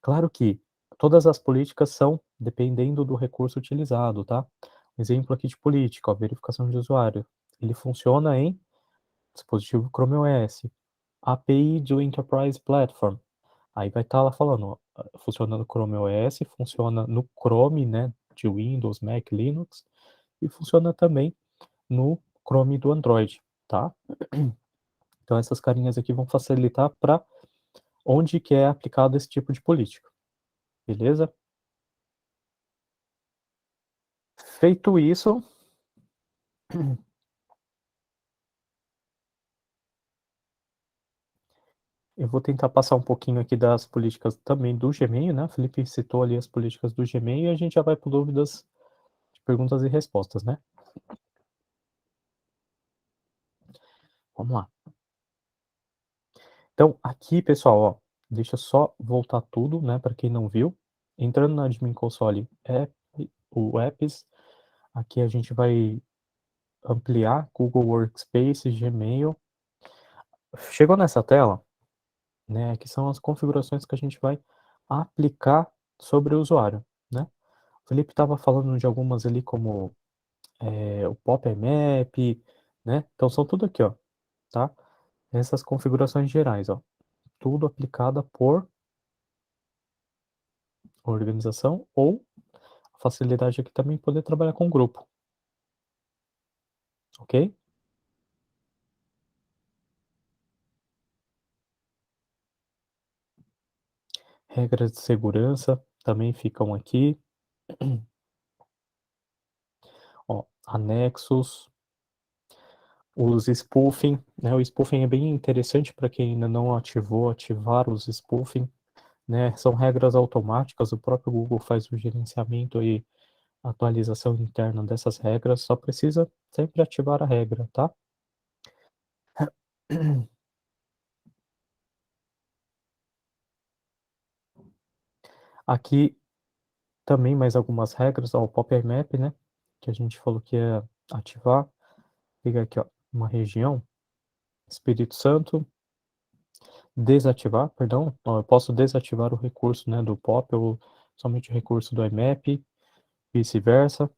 Claro que todas as políticas são dependendo do recurso utilizado, tá? Exemplo aqui de política, ó, verificação de usuário. Ele funciona em dispositivo Chrome OS, API do Enterprise Platform. Aí vai estar lá falando, ó, funciona no Chrome OS, funciona no Chrome, né, de Windows, Mac, Linux, e funciona também no Chrome do Android, tá? Então essas carinhas aqui vão facilitar para onde que é aplicado esse tipo de política, beleza? Feito isso, eu vou tentar passar um pouquinho aqui das políticas também do Gmail, né? O Felipe citou ali as políticas do Gmail e a gente já vai para dúvidas, perguntas e respostas, né? Vamos lá. Então, aqui, pessoal, ó, deixa eu só voltar tudo, né, para quem não viu. Entrando na Admin Console, o Apps, aqui a gente vai ampliar Google Workspace, Gmail. Chegou nessa tela, né, que são as configurações que a gente vai aplicar sobre o usuário, né? O Felipe estava falando de algumas ali como o Pop Map, né? Então são tudo aqui, ó, tá? Essas configurações gerais, ó, tudo aplicada por organização ou a facilidade aqui também poder trabalhar com grupo, ok? Regras de segurança também ficam aqui. Ó, anexos, os spoofing, né? O spoofing é bem interessante para quem ainda não ativou, ativar os spoofing, né? São regras automáticas, o próprio Google faz o gerenciamento e atualização interna dessas regras, só precisa sempre ativar a regra, tá? Aqui também mais algumas regras, ó, o Pop Map, né? Que a gente falou que ia ativar. Pegar aqui, ó, uma região, Espírito Santo, desativar, perdão, ó, eu posso desativar o recurso, né, do POP ou somente o recurso do IMAP, vice-versa.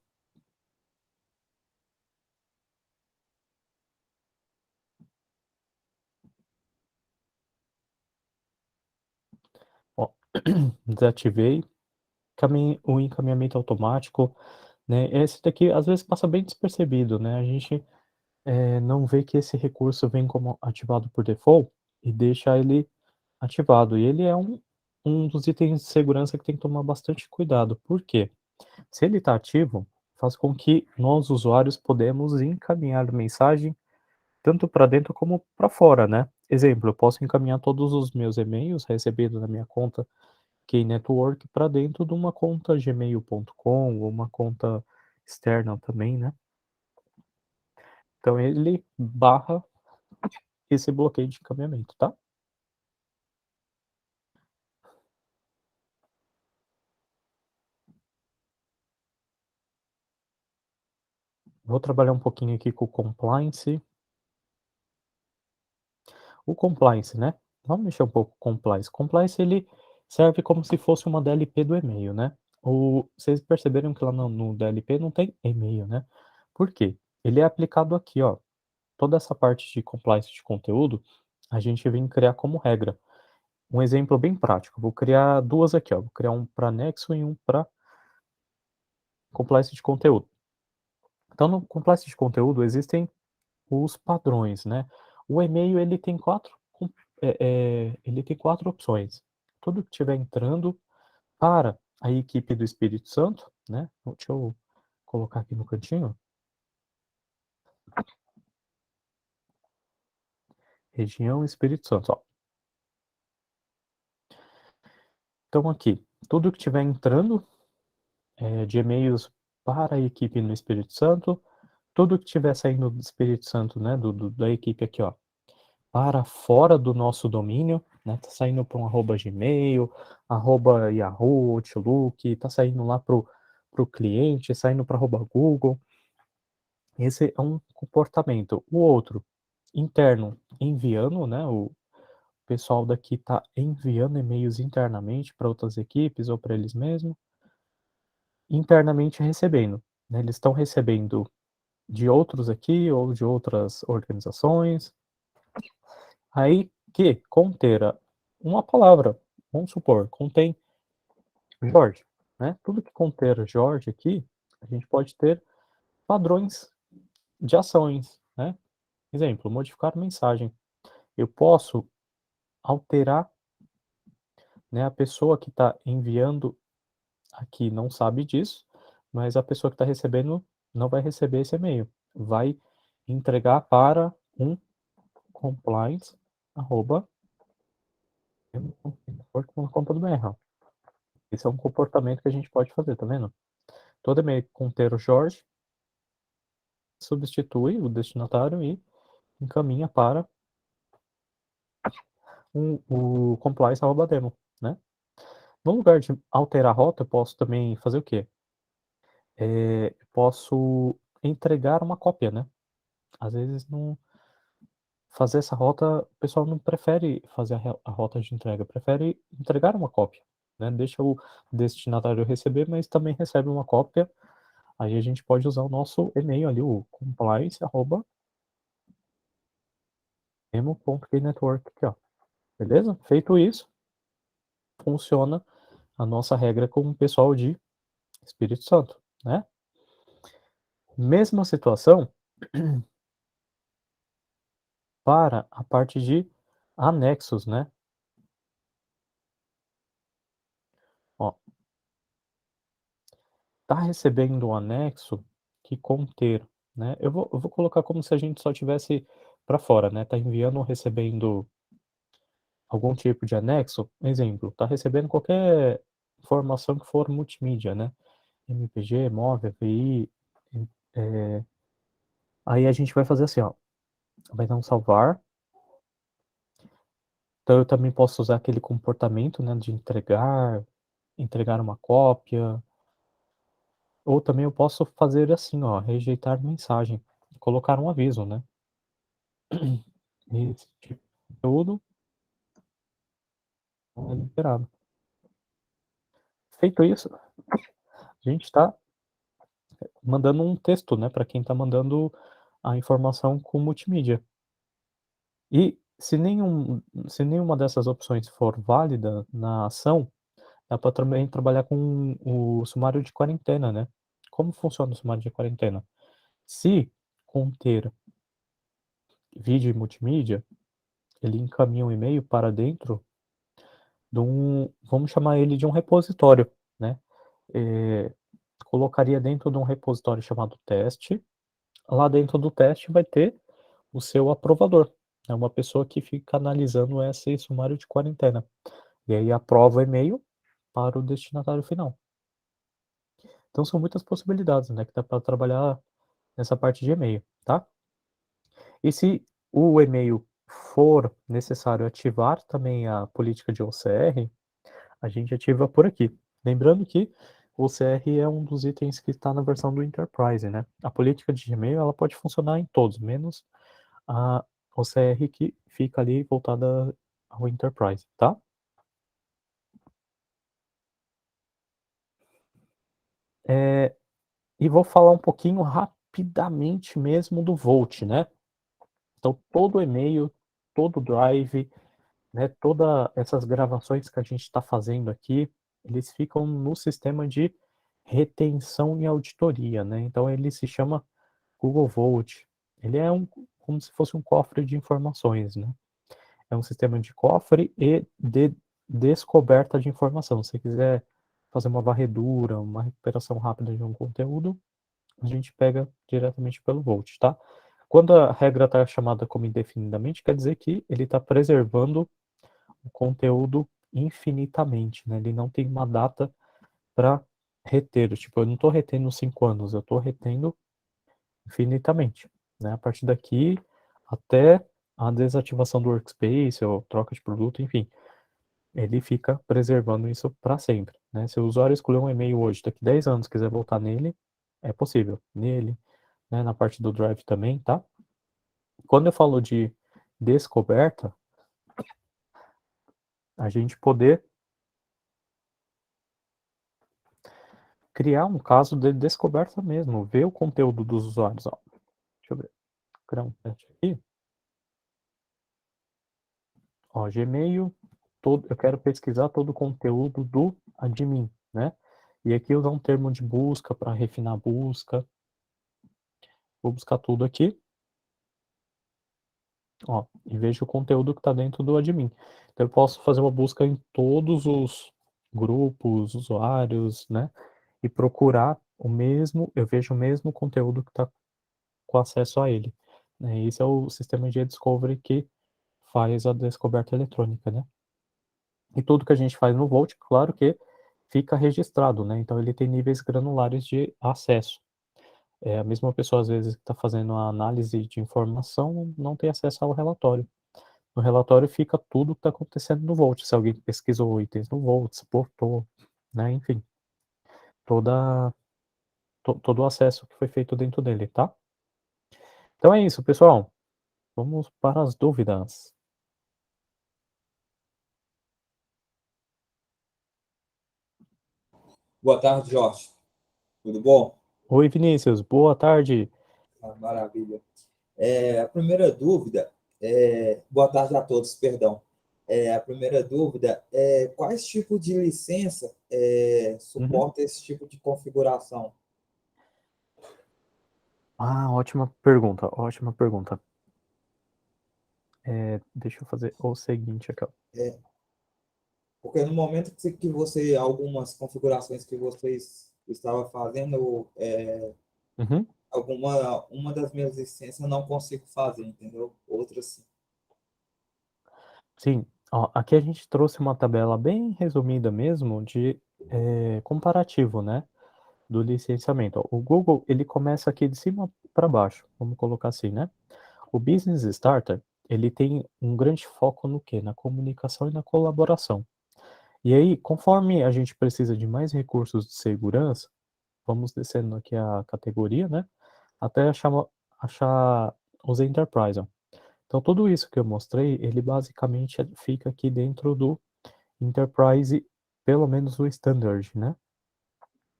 Ó, desativei, o encaminhamento automático, né, esse daqui às vezes passa bem despercebido, né, a gente não vê que esse recurso vem como ativado por default e deixa ele ativado, e ele é um dos itens de segurança que tem que tomar bastante cuidado, por quê? Se ele está ativo, faz com que nós, usuários, podemos encaminhar mensagem tanto para dentro como para fora, né? Exemplo, eu posso encaminhar todos os meus e-mails recebidos na minha conta Key Network para dentro de uma conta gmail.com ou uma conta externa também, né? Então ele barra esse bloqueio de encaminhamento, tá? Vou trabalhar um pouquinho aqui com o compliance. O compliance, né? Vamos mexer um pouco com o compliance. Compliance ele serve como se fosse uma DLP do e-mail, né? Vocês perceberam que lá no DLP não tem e-mail, né? Por quê? Ele é aplicado aqui, ó. Toda essa parte de compliance de conteúdo, a gente vem criar como regra. Um exemplo bem prático. Vou criar duas aqui, ó. Vou criar um para anexo e um para compliance de conteúdo. Então, no compliance de conteúdo existem os padrões, né? O e-mail ele tem quatro opções. Tudo que estiver entrando para a equipe do Espírito Santo, né? Deixa eu colocar aqui no cantinho. Região Espírito Santo, ó. Então aqui, tudo que estiver entrando de e-mails para a equipe no Espírito Santo, tudo que estiver saindo do Espírito Santo, né? Da equipe aqui, ó, para fora do nosso domínio, né? Tá saindo para um @gmail, @yahoo, Outlook, tá saindo lá pro cliente, saindo para @google. Esse é um comportamento. O outro, interno, enviando, né? O pessoal daqui tá enviando e-mails internamente para outras equipes ou para eles mesmos. Internamente recebendo, né? Eles estão recebendo de outros aqui ou de outras organizações. Aí que conter uma palavra, vamos supor, contém Jorge, né? Tudo que conter Jorge aqui, a gente pode ter padrões de ações, né? Exemplo, modificar mensagem. Eu posso alterar, né? A pessoa que está enviando aqui não sabe disso, mas a pessoa que está recebendo não vai receber esse e-mail. Vai entregar para um compliance@porto.com.br. Esse é um comportamento que a gente pode fazer, tá vendo? Todo e-mail conter o Jorge substitui o destinatário e encaminha para o compliance@demo, né? No lugar de alterar a rota, eu posso também fazer o quê? Posso entregar uma cópia, né? Às vezes não fazer essa rota, o pessoal não prefere fazer a rota de entrega, prefere entregar uma cópia, né? Deixa o destinatário receber, mas também recebe uma cópia. Aí a gente pode usar o nosso e-mail ali, o compliance@emo.knetwork aqui, ó. Beleza? Feito isso, funciona a nossa regra com o pessoal de Espírito Santo, né? Mesma situação para a parte de anexos, né? Ó, tá recebendo um anexo que conter, né? Eu vou colocar como se a gente só tivesse para fora, né? Tá enviando ou recebendo algum tipo de anexo. Exemplo, tá recebendo qualquer informação que for multimídia, né? MPG, MOV, API. É, aí a gente vai fazer assim, ó. Vai dar um salvar. Então eu também posso usar aquele comportamento, né, de entregar uma cópia, ou também eu posso fazer assim, ó, rejeitar mensagem, colocar um aviso, né? Esse tipo de conteúdo não é liberado. Feito isso, a gente está mandando um texto, né, para quem está mandando a informação com multimídia. E se nenhuma dessas opções for válida na ação, dá para também trabalhar com o sumário de quarentena, né? Como funciona o sumário de quarentena? Se conter vídeo e multimídia, ele encaminha um e-mail para dentro de vamos chamar ele de um repositório, né? Eh, Colocaria dentro de um repositório chamado teste. Lá dentro do teste vai ter o seu aprovador, é uma pessoa que fica analisando esse sumário de quarentena. E aí aprova o e-mail para o destinatário final. Então são muitas possibilidades, né, que dá para trabalhar nessa parte de e-mail, tá? E se o e-mail for necessário ativar também a política de OCR, a gente ativa por aqui. Lembrando que o OCR é um dos itens que está na versão do Enterprise, né? A política de Gmail ela pode funcionar em todos, menos a OCR que fica ali voltada ao Enterprise, tá? E vou falar um pouquinho rapidamente mesmo do Volt, né? Então, todo e-mail, todo drive, né, todas essas gravações que a gente está fazendo aqui, eles ficam no sistema de retenção e auditoria, né? Então, ele se chama Google Vault. Ele é como se fosse um cofre de informações, né? É um sistema de cofre e de descoberta de informação. Se você quiser fazer uma varredura, uma recuperação rápida de um conteúdo, a gente pega diretamente pelo Volt, tá? Quando a regra está chamada como indefinidamente, quer dizer que ele está preservando o conteúdo infinitamente, né? Ele não tem uma data para reter. Tipo, eu não estou retendo 5 anos, eu estou retendo infinitamente, né? A partir daqui até a desativação do workspace ou troca de produto, enfim, ele fica preservando isso para sempre, né? Se o usuário escolher um e-mail hoje, daqui 10 anos quiser voltar nele, é possível. Nele, né, na parte do Drive também, tá? Quando eu falo de descoberta, a gente poder criar um caso de descoberta mesmo, ver o conteúdo dos usuários. Ó. Deixa eu ver, criar um teste aqui. Ó, Gmail, eu quero pesquisar todo o conteúdo do admin, né? E aqui usar um termo de busca para refinar a busca. vou buscar tudo aqui, ó, e vejo o conteúdo que está dentro do admin. Então, eu posso fazer uma busca em todos os grupos, usuários, né? E procurar o mesmo, eu vejo o mesmo conteúdo que está com acesso a ele. Né? Esse é o sistema de discovery que faz a descoberta eletrônica, né? E tudo que a gente faz no Vault, claro que fica registrado, né? Então ele tem níveis granulares de acesso. É a mesma pessoa, às vezes, que está fazendo a análise de informação, não tem acesso ao relatório. No relatório fica tudo o que está acontecendo no Vault, se alguém pesquisou itens no Vault, se portou, né? Enfim, toda, todo o acesso que foi feito dentro dele, tá? Então é isso, pessoal. Vamos para as dúvidas. Boa tarde, Jorge. Tudo bom? Oi, Vinícius, boa tarde. Maravilha. A primeira dúvida boa tarde a todos, perdão. A primeira dúvida é quais tipos de licença Uhum. suporta esse tipo de configuração? Ah, ótima pergunta, ótima pergunta. Deixa eu fazer o seguinte aqui, ó. Porque no momento que você, algumas configurações que vocês estavam fazendo, Uhum. uma das minhas licenças eu não consigo fazer, entendeu? Outras sim. Sim, ó, aqui a gente trouxe uma tabela bem resumida mesmo de comparativo, né, do licenciamento. Ó, o Google, ele começa aqui de cima para baixo, vamos colocar assim, né? O Business Starter, ele tem um grande foco no quê? Na comunicação e na colaboração. E aí, conforme a gente precisa de mais recursos de segurança, vamos descendo aqui a categoria, né? Até achar os Enterprise. Ó. Então, tudo isso que eu mostrei, ele basicamente fica aqui dentro do Enterprise, pelo menos o Standard, né?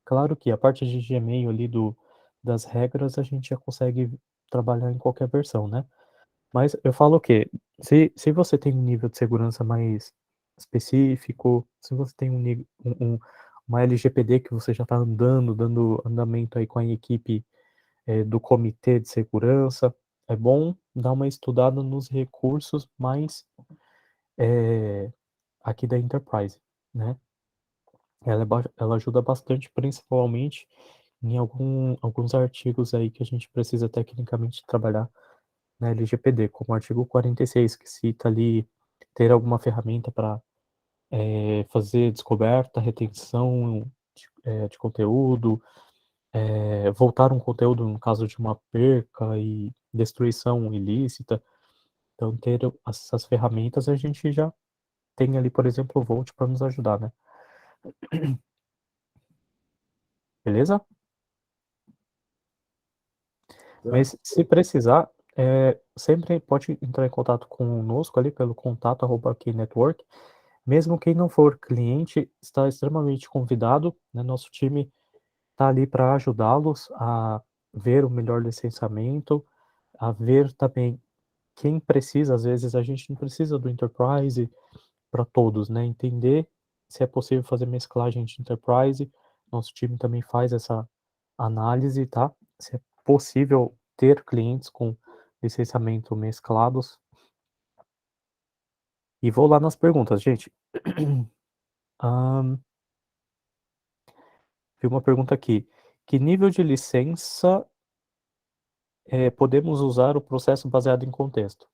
Claro que a parte de Gmail ali das regras a gente já consegue trabalhar em qualquer versão, né? Mas eu falo o quê? Se você tem um nível de segurança mais específico, se você tem uma LGPD que você já está dando andamento aí com a equipe do comitê de segurança, é bom dar uma estudada nos recursos mais aqui da Enterprise, né? Ela ajuda bastante, principalmente em alguns artigos aí que a gente precisa tecnicamente trabalhar na LGPD, como o artigo 46, que cita ali ter alguma ferramenta para fazer descoberta, retenção de conteúdo, voltar um conteúdo no caso de uma perca e destruição ilícita. Então, ter essas ferramentas a gente já tem ali, por exemplo, o Volt para nos ajudar, né? Beleza? Mas se precisar, sempre pode entrar em contato conosco ali pelo contato@keynetwork. Mesmo quem não for cliente, está extremamente convidado, né? Nosso time está ali para ajudá-los a ver o melhor licenciamento, a ver também quem precisa, às vezes a gente não precisa do Enterprise para todos, né? Entender se é possível fazer mesclagem de Enterprise. Nosso time também faz essa análise, tá? Se é possível ter clientes com licenciamento mesclados. E vou lá nas perguntas, gente. Vi uma pergunta aqui. Que nível de licença podemos usar o processo baseado em contexto?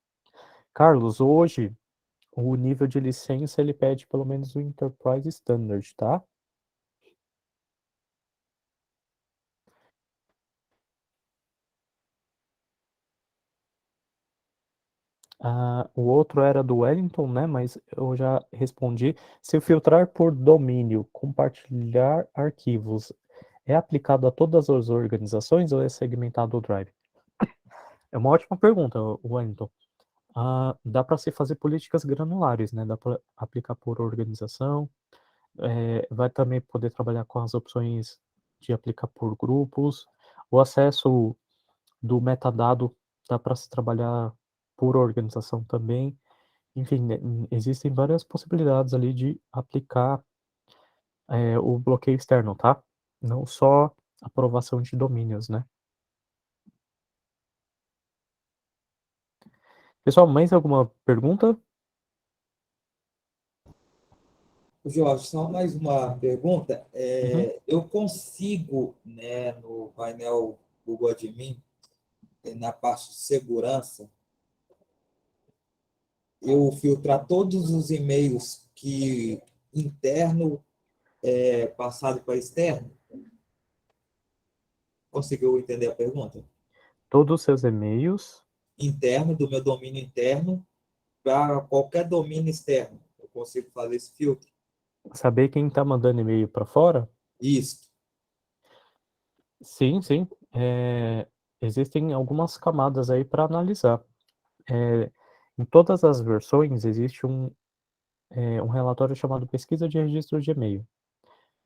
Carlos, hoje o nível de licença ele pede pelo menos o Enterprise Standard, tá? O outro era do Wellington, né? Mas eu já respondi. Se filtrar por domínio, compartilhar arquivos, é aplicado a todas as organizações ou é segmentado o Drive? É uma ótima pergunta, Wellington. Dá para se fazer políticas granulares, né? Dá para aplicar por organização. Vai também poder trabalhar com as opções de aplicar por grupos. O acesso do metadado dá para se trabalhar por organização também. Enfim, né, existem várias possibilidades ali de aplicar o bloqueio externo, tá? Não só aprovação de domínios, né? Pessoal, mais alguma pergunta? Jorge, só mais uma pergunta. Uhum. Eu consigo, né, no painel Google Admin, na parte de segurança, eu filtrar todos os e-mails que interno passado para externo? Conseguiu entender a pergunta? Todos os seus e-mails. Interno, do meu domínio interno, para qualquer domínio externo. Eu consigo fazer esse filtro? Saber quem está mandando e-mail para fora? Isso. Sim, sim. Existem algumas camadas aí para analisar. Em todas as versões existe um relatório chamado Pesquisa de Registro de E-mail.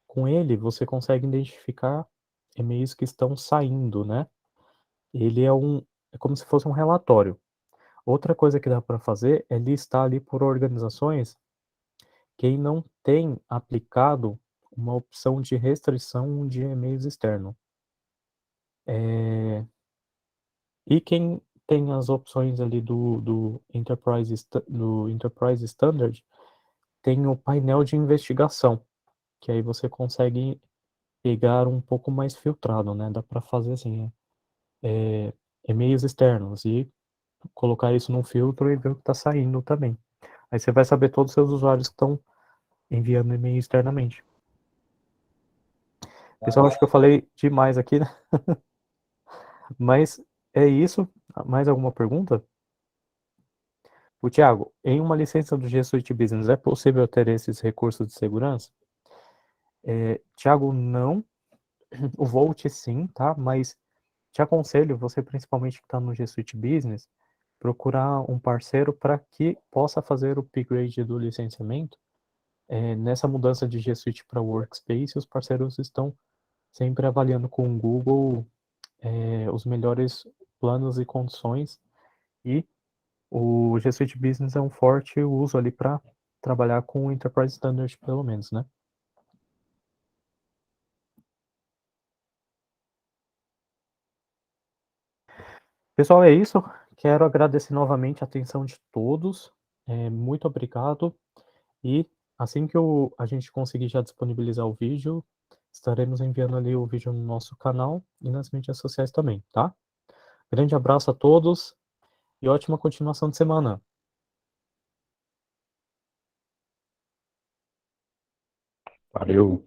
Com ele, você consegue identificar e-mails que estão saindo, né? Ele é como se fosse um relatório. Outra coisa que dá para fazer é listar ali por organizações quem não tem aplicado uma opção de restrição de e-mails externos. E quem tem as opções ali do Enterprise Standard tem o painel de investigação, que aí você consegue pegar um pouco mais filtrado, né? Dá para fazer assim, e-mails externos e colocar isso num filtro e ver o que está saindo também. Aí você vai saber todos os seus usuários que estão enviando e-mail externamente. Pessoal, acho que eu falei demais aqui, né? Mas é isso. Mais alguma pergunta? O Thiago, em uma licença do G Suite Business é possível ter esses recursos de segurança? Thiago, não. O Volt sim, tá? Mas te aconselho, você principalmente que está no G Suite Business, procurar um parceiro para que possa fazer o upgrade do licenciamento. Nessa mudança de G Suite para Workspace, os parceiros estão sempre avaliando com o Google os melhores planos e condições, e o G Suite Business é um forte uso ali para trabalhar com o Enterprise Standard, pelo menos, né? Pessoal, é isso. Quero agradecer novamente a atenção de todos. Muito obrigado. E assim que a gente conseguir já disponibilizar o vídeo, estaremos enviando ali o vídeo no nosso canal e nas mídias sociais também, tá? Grande abraço a todos e ótima continuação de semana. Valeu.